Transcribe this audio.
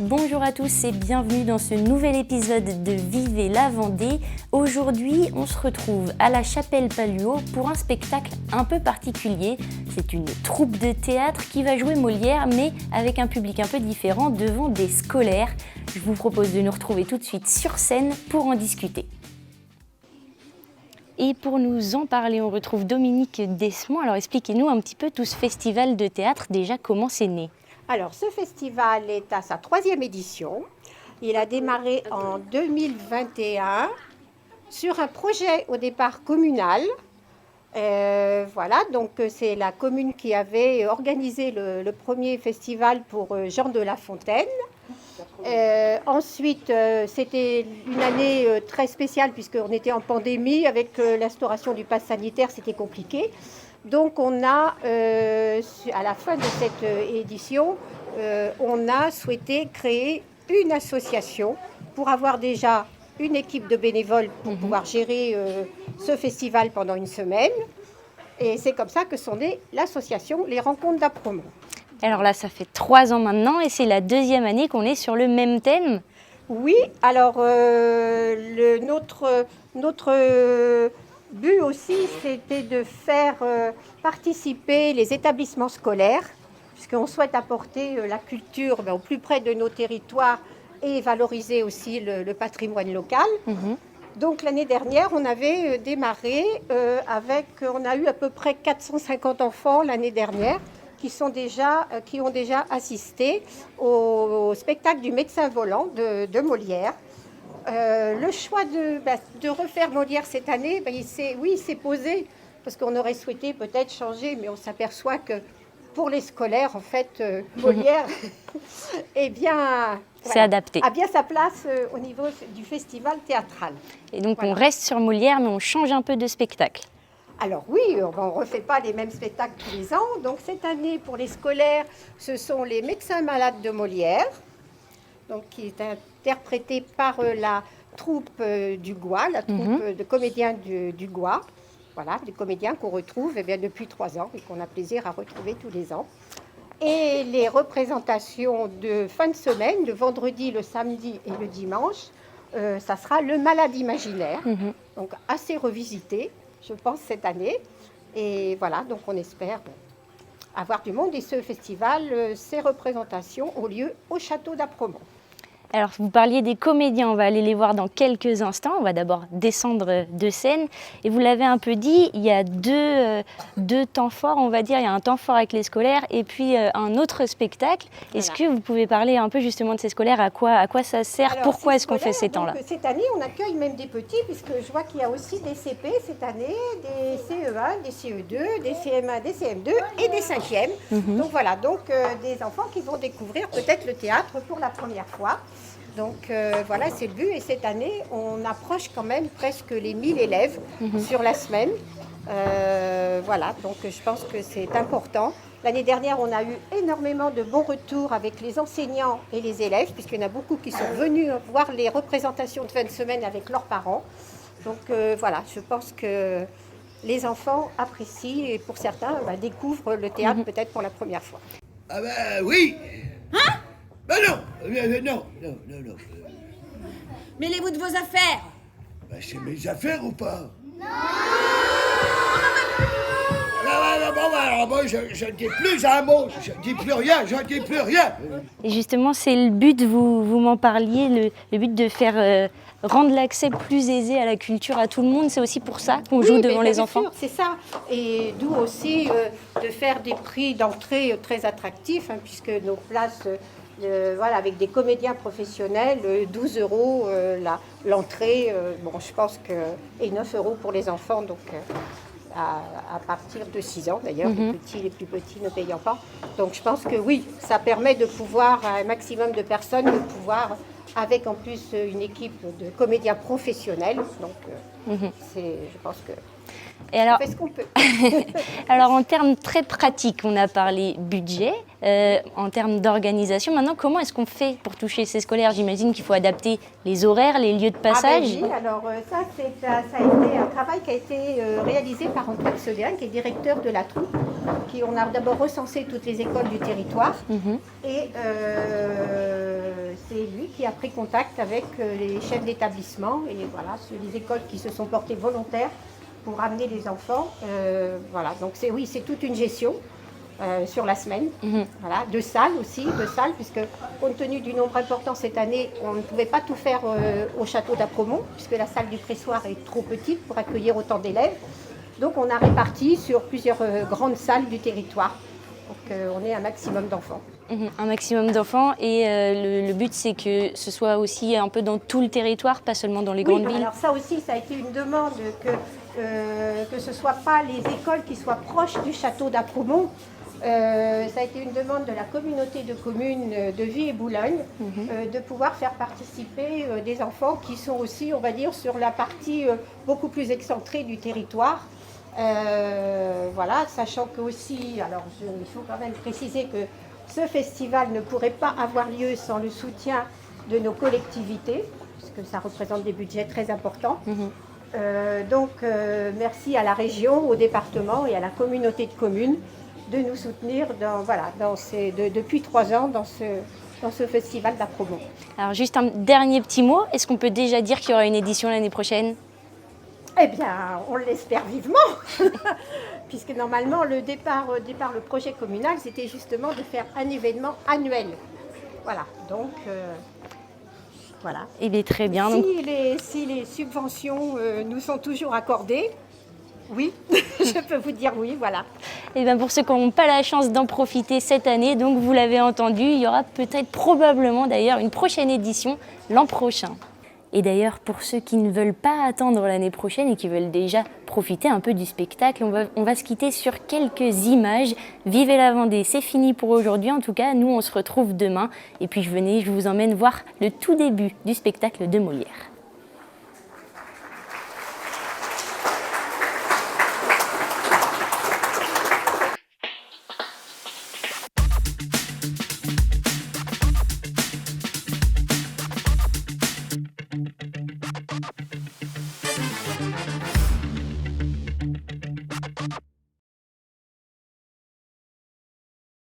Bonjour à tous et bienvenue dans ce nouvel épisode de Vivez la Vendée. Aujourd'hui, on se retrouve à la Chapelle Palluau pour un spectacle un peu particulier. C'est une troupe de théâtre qui va jouer Molière, mais avec un public un peu différent devant des scolaires. Je vous propose de nous retrouver tout de suite sur scène pour en discuter. Et pour nous en parler, on retrouve Dominique Desmond. Alors expliquez-nous un petit peu tout ce festival de théâtre, déjà comment c'est né. Alors, ce festival est à sa 3e édition. Il a démarré en 2021 sur un projet au départ communal. Donc c'est la commune qui avait organisé le premier festival pour Jean de La Fontaine. Ensuite, c'était une année très spéciale puisqu'on était en pandémie. Avec l'instauration du pass sanitaire, c'était compliqué. Donc on a, à la fin de cette édition, on a souhaité créer une association pour avoir déjà une équipe de bénévoles pour pouvoir gérer ce festival pendant une semaine. Et c'est comme ça que sont nées l'association Les Rencontres d'Apremont. Alors là, ça fait 3 ans maintenant et c'est la 2e année qu'on est sur le même thème. Oui, alors notre but aussi, c'était de faire participer les établissements scolaires, puisqu'on souhaite apporter la culture au plus près de nos territoires et valoriser aussi le patrimoine local. Donc l'année dernière, on avait démarré on a eu à peu près 450 enfants l'année dernière qui ont déjà assisté au spectacle du médecin volant de Molière. Le choix de refaire Molière cette année, il s'est posé parce qu'on aurait souhaité peut-être changer, mais on s'aperçoit que pour les scolaires, en fait, Molière c'est adapté. A bien sa place au niveau du festival théâtral. Et donc on reste sur Molière, mais on change un peu de spectacle. Alors oui, on ne refait pas les mêmes spectacles tous les ans. Donc cette année, pour les scolaires, ce sont les médecins malades de Molière, donc, qui est interprété par la troupe du Gois, la troupe de comédiens du Gois. Voilà, des comédiens qu'on retrouve depuis 3 ans et qu'on a plaisir à retrouver tous les ans. Et les représentations de fin de semaine, le vendredi, le samedi et le dimanche, ça sera le Malade imaginaire, donc assez revisité, je pense, cette année. Et voilà, donc on espère avoir du monde. Et ce festival, ces représentations ont lieu au château d'Apremont. Alors, vous parliez des comédiens, on va aller les voir dans quelques instants. On va d'abord descendre de scène. Et vous l'avez un peu dit, il y a deux temps forts, on va dire. Il y a un temps fort avec les scolaires et puis un autre spectacle. Voilà. Est-ce que vous pouvez parler un peu justement de ces scolaires, à quoi ça sert? Alors, pourquoi est-ce qu'on fait ces temps-là? Cette année, on accueille même des petits, puisque je vois qu'il y a aussi des CP cette année, des CE1, des CE2, des CM1, des CM2 et des 5e. Donc voilà, des enfants qui vont découvrir peut-être le théâtre pour la première fois. Donc voilà, c'est le but. Et cette année, on approche quand même presque les 1000 élèves sur la semaine. Voilà, donc je pense que c'est important. L'année dernière, on a eu énormément de bons retours avec les enseignants et les élèves, puisqu'il y en a beaucoup qui sont venus voir les représentations de fin de semaine avec leurs parents. Donc voilà, je pense que les enfants apprécient et pour certains découvrent le théâtre peut-être pour la première fois. Ah ben oui. Hein? Ben non. Mêlez-vous de vos affaires. Ben c'est mes affaires ou pas? Non. Moi, je ne dis plus un mot, je ne dis plus rien. Et justement, c'est le but, vous m'en parliez, le but de faire rendre l'accès plus aisé à la culture à tout le monde. C'est aussi pour ça qu'on joue devant les enfants. Sûr, c'est ça. Et d'où aussi de faire des prix d'entrée très attractifs, puisque nos places, avec des comédiens professionnels, 12 € l'entrée, je pense que, et 9 € pour les enfants, donc à partir de 6 ans d'ailleurs, les plus petits ne payant pas. Donc je pense que oui, ça permet de pouvoir, à un maximum de personnes, de pouvoir, avec en plus une équipe de comédiens professionnels, donc je pense que Et alors, on fait ce qu'on peut. Alors en termes très pratiques, on a parlé budget, en termes d'organisation. Maintenant, comment est-ce qu'on fait pour toucher ces scolaires? J'imagine qu'il faut adapter les horaires, les lieux de passage. Oui, alors ça a été un travail qui a été réalisé par Antoine Soléan, qui est directeur de la troupe. On a d'abord recensé toutes les écoles du territoire. Et c'est lui qui a pris contact avec les chefs d'établissement et voilà, sur les écoles qui se sont portées volontaires pour ramener les enfants. Voilà, donc c'est toute une gestion sur la semaine. Voilà, de salles aussi, puisque compte tenu du nombre important cette année, on ne pouvait pas tout faire au château d'Apremont, puisque la salle du pressoir est trop petite pour accueillir autant d'élèves. Donc on a réparti sur plusieurs grandes salles du territoire. Donc on est un maximum d'enfants. Un maximum d'enfants et le but c'est que ce soit aussi un peu dans tout le territoire, pas seulement dans les grandes villes. Alors ça aussi, ça a été une demande que ce ne soit pas les écoles qui soient proches du château d'Apremont. Ça a été une demande de la communauté de communes de Vie et Boulogne de pouvoir faire participer des enfants qui sont aussi, on va dire, sur la partie beaucoup plus excentrée du territoire. Voilà, sachant que aussi, alors il faut quand même préciser que ce festival ne pourrait pas avoir lieu sans le soutien de nos collectivités, puisque ça représente des budgets très importants. Donc merci à la région, au département et à la communauté de communes de nous soutenir depuis 3 ans dans ce festival d'Apremont. Alors juste un dernier petit mot, est-ce qu'on peut déjà dire qu'il y aura une édition l'année prochaine ? Eh bien, on l'espère vivement, puisque normalement le projet communal, c'était justement de faire un événement annuel. Voilà, donc voilà. Eh bien, très bien. Si les subventions nous sont toujours accordées, oui, je peux vous dire oui, voilà. Et bien pour ceux qui n'ont pas la chance d'en profiter cette année, donc vous l'avez entendu, il y aura peut-être probablement d'ailleurs une prochaine édition l'an prochain. Et d'ailleurs, pour ceux qui ne veulent pas attendre l'année prochaine et qui veulent déjà profiter un peu du spectacle, on va se quitter sur quelques images. Vivez la Vendée, c'est fini pour aujourd'hui. En tout cas, nous, on se retrouve demain. Et puis, je vous emmène voir le tout début du spectacle de Molière.